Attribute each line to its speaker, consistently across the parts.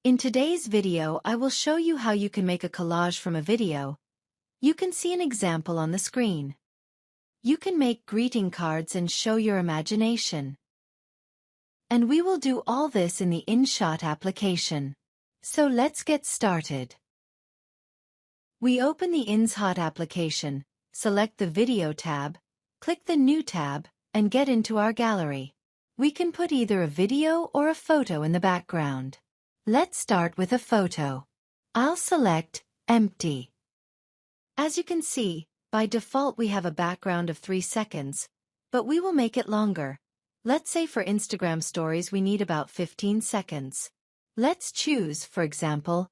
Speaker 1: In today's video, I will show you how you can make a collage from a video. You can see an example on the screen. You can make greeting cards and show your imagination. And we will do all this in the InShot application. So let's get started. We open the InShot application, select the Video tab, click the New tab, and get into our gallery. We can put either a video or a photo in the background. Let's start with a photo. I'll select Empty. As you can see, by default we have a background of 3 seconds, but we will make it longer. Let's say for Instagram stories we need about 15 seconds. Let's choose, for example,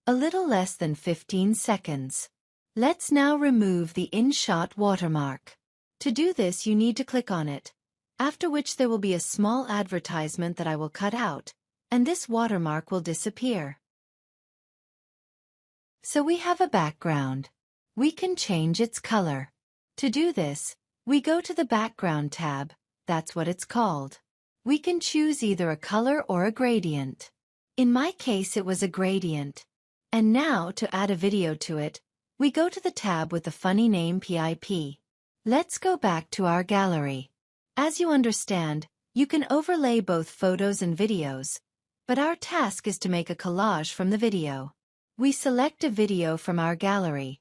Speaker 1: a little less than 15 seconds. Let's now remove the InShot watermark. To do this you need to click on it, after which there will be a small advertisement that I will cut out, and this watermark will disappear. So we have a background. We can change its color. To do this, we go to the Background tab, that's what it's called. We can choose either a color or a gradient. In my case it was a gradient. And now to add a video to it, we go to the tab with the funny name PIP. Let's go back to our gallery. As you understand, you can overlay both photos and videos, but our task is to make a collage from the video. We select a video from our gallery.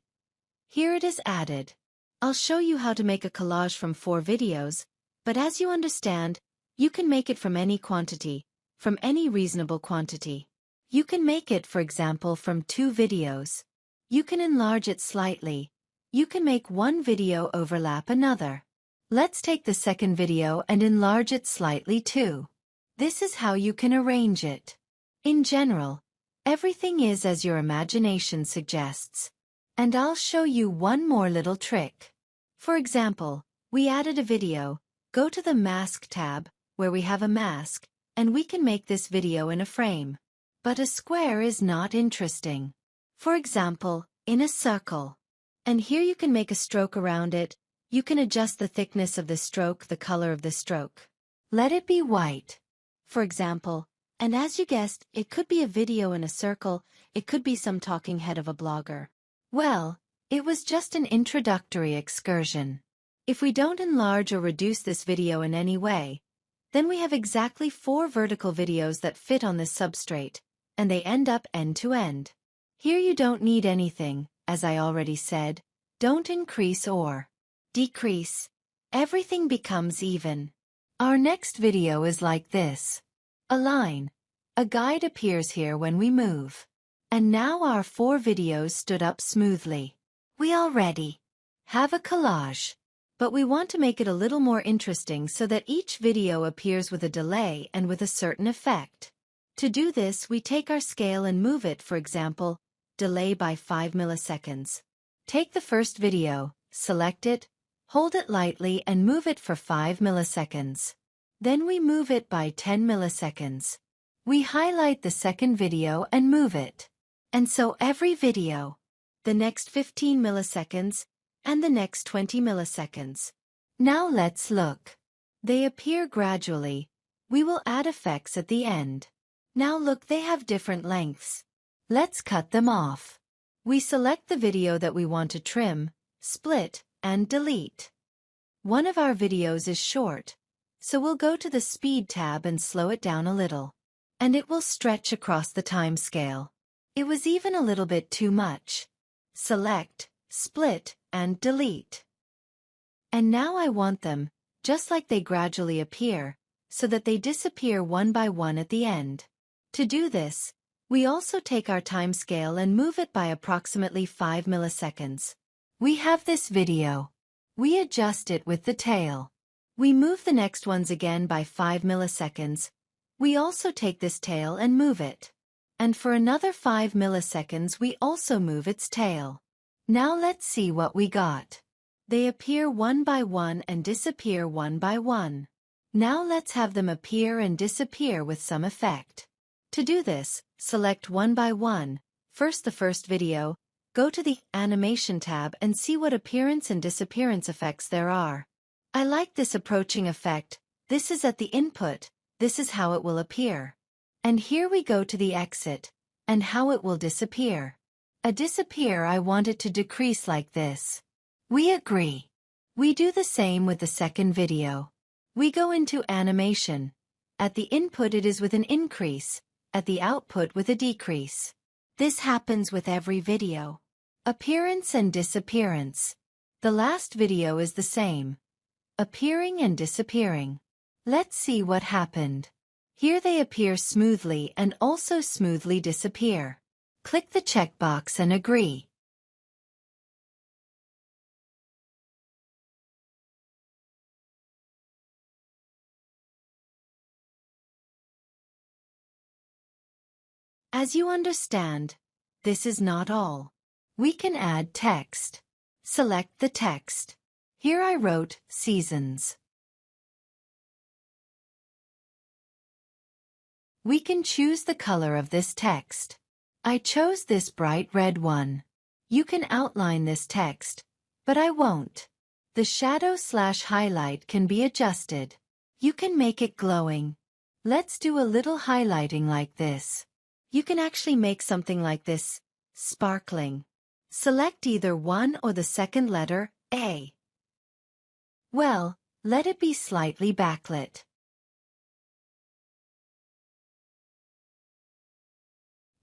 Speaker 1: Here it is added. I'll show you how to make a collage from 4 videos, but as you understand, you can make it from any quantity, from any reasonable quantity. You can make it, for example, from 2 videos. You can enlarge it slightly. You can make one video overlap another. Let's take the second video and enlarge it slightly too. This is how you can arrange it. In general, everything is as your imagination suggests. And I'll show you one more little trick. For example, we added a video. Go to the Mask tab, where we have a mask, and we can make this video in a frame. But a square is not interesting. For example, in a circle. And here you can make a stroke around it. You can adjust the thickness of the stroke, the color of the stroke. Let it be white, for example, and as you guessed, it could be a video in a circle, it could be some talking head of a blogger. Well, it was just an introductory excursion. If we don't enlarge or reduce this video in any way, then we have exactly 4 vertical videos that fit on this substrate, and they end up end to end. Here you don't need anything, as I already said. Don't increase or decrease. Everything becomes even. Our next video is like this. A line. A guide appears here when we move. And now our 4 videos stood up smoothly. We already have a collage. But we want to make it a little more interesting so that each video appears with a delay and with a certain effect. To do this, we take our scale and move it, for example, delay by 5 milliseconds. Take the first video, select it, hold it lightly and move it for 5 milliseconds. Then we move it by 10 milliseconds. We highlight the second video and move it. And so every video. The next 15 milliseconds, and the next 20 milliseconds. Now let's look. They appear gradually. We will add effects at the end. Now look, they have different lengths. Let's cut them off. We select the video that we want to trim, split, and delete. One of our videos is short, so we'll go to the Speed tab and slow it down a little. And it will stretch across the time scale. It was even a little bit too much. Select, split, and delete. And now I want them, just like they gradually appear, so that they disappear one by one at the end. To do this, we also take our time scale and move it by approximately 5 milliseconds. We have this video. We adjust it with the tail. We move the next ones again by 5 milliseconds. We also take this tail and move it. And for another 5 milliseconds we also move its tail. Now let's see what we got. They appear one by one and disappear one by one. Now let's have them appear and disappear with some effect. To do this, select one by one. First the first video, go to the Animation tab and see what appearance and disappearance effects there are. I like this approaching effect. This is at the input. This is how it will appear. And here we go to the exit. and how it will disappear. Disappear, I want it to decrease like this. We agree. We do the same with the second video. We go into animation. At the input it is with an increase, at the output with a decrease. This happens with every video. Appearance and disappearance. The last video is the same. Appearing and disappearing. Let's see what happened. Here they appear smoothly and also smoothly disappear. Click the checkbox and agree. As you understand, this is not all. We can add text. Select the text. Here I wrote seasons. We can choose the color of this text. I chose this bright red one. You can outline this text, but I won't. The shadow/highlight can be adjusted. You can make it glowing. Let's do a little highlighting like this. You can actually make something like this, sparkling. Select either one or the second letter, A. Well, let it be slightly backlit.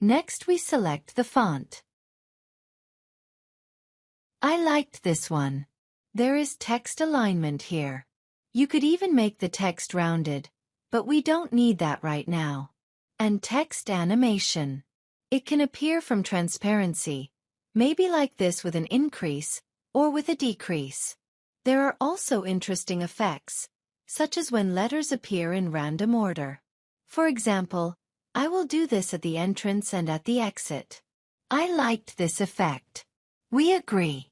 Speaker 1: Next we select the font. I liked this one. There is text alignment here. You could even make the text rounded, but we don't need that right now. And text animation. It can appear from transparency, maybe like this with an increase, or with a decrease. There are also interesting effects, such as when letters appear in random order. For example, I will do this at the entrance and at the exit. I liked this effect. We agree.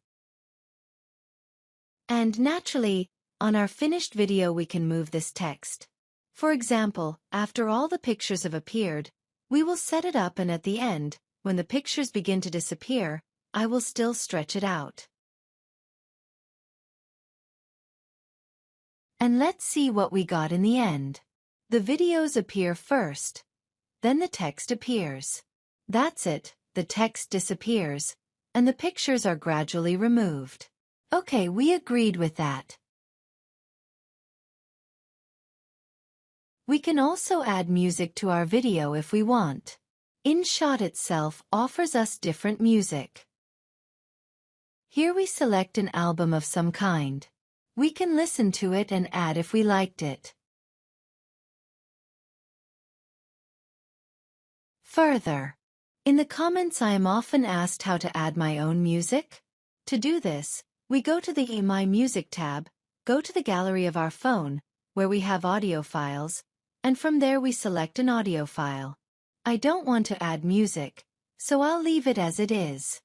Speaker 1: And naturally, on our finished video we can move this text. For example, after all the pictures have appeared, we will set it up, and at the end, when the pictures begin to disappear, I will still stretch it out. And let's see what we got in the end. The videos appear first. Then the text appears. That's it, the text disappears, and the pictures are gradually removed. Okay, we agreed with that. We can also add music to our video if we want. InShot itself offers us different music. Here we select an album of some kind. We can listen to it and add if we liked it. Further, in the comments I am often asked how to add my own music. To do this, we go to the My Music tab, go to the gallery of our phone, where we have audio files, and from there we select an audio file. I don't want to add music, so I'll leave it as it is.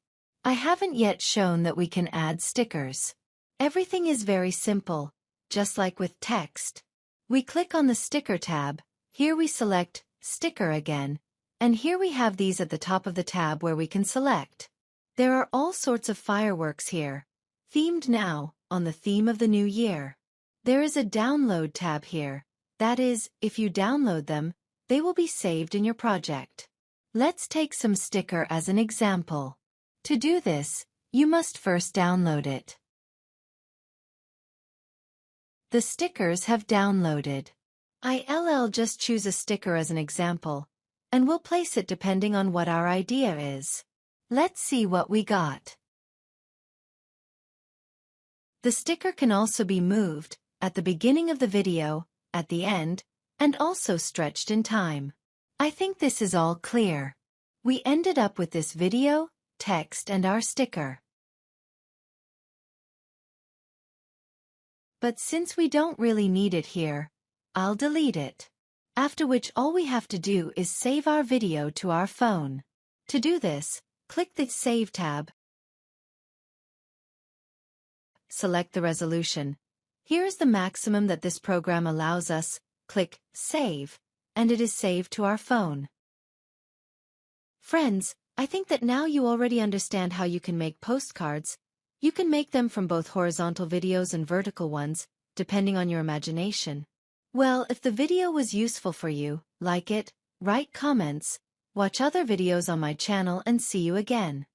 Speaker 1: I haven't yet shown that we can add stickers. Everything is very simple, just like with text. We click on the Sticker tab, here we select Sticker again, and here we have these at the top of the tab where we can select. There are all sorts of fireworks here, themed now, on the theme of the new year. There is a Download tab here. That is, if you download them, they will be saved in your project. Let's take some sticker as an example. To do this, you must first download it. The stickers have downloaded. I'll just choose a sticker as an example, and we'll place it depending on what our idea is. Let's see what we got. The sticker can also be moved, at the beginning of the video, at the end, and also stretched in time. I think this is all clear. We ended up with this video, text, and our sticker. But since we don't really need it here, I'll delete it. After which all we have to do is save our video to our phone. To do this, click the Save tab. Select the resolution. Here is the maximum that this program allows us. Click Save, and it is saved to our phone. Friends, I think that now you already understand how you can make postcards. You can make them from both horizontal videos and vertical ones, depending on your imagination. Well, if the video was useful for you, like it, write comments, Watch other videos on my channel and see you again.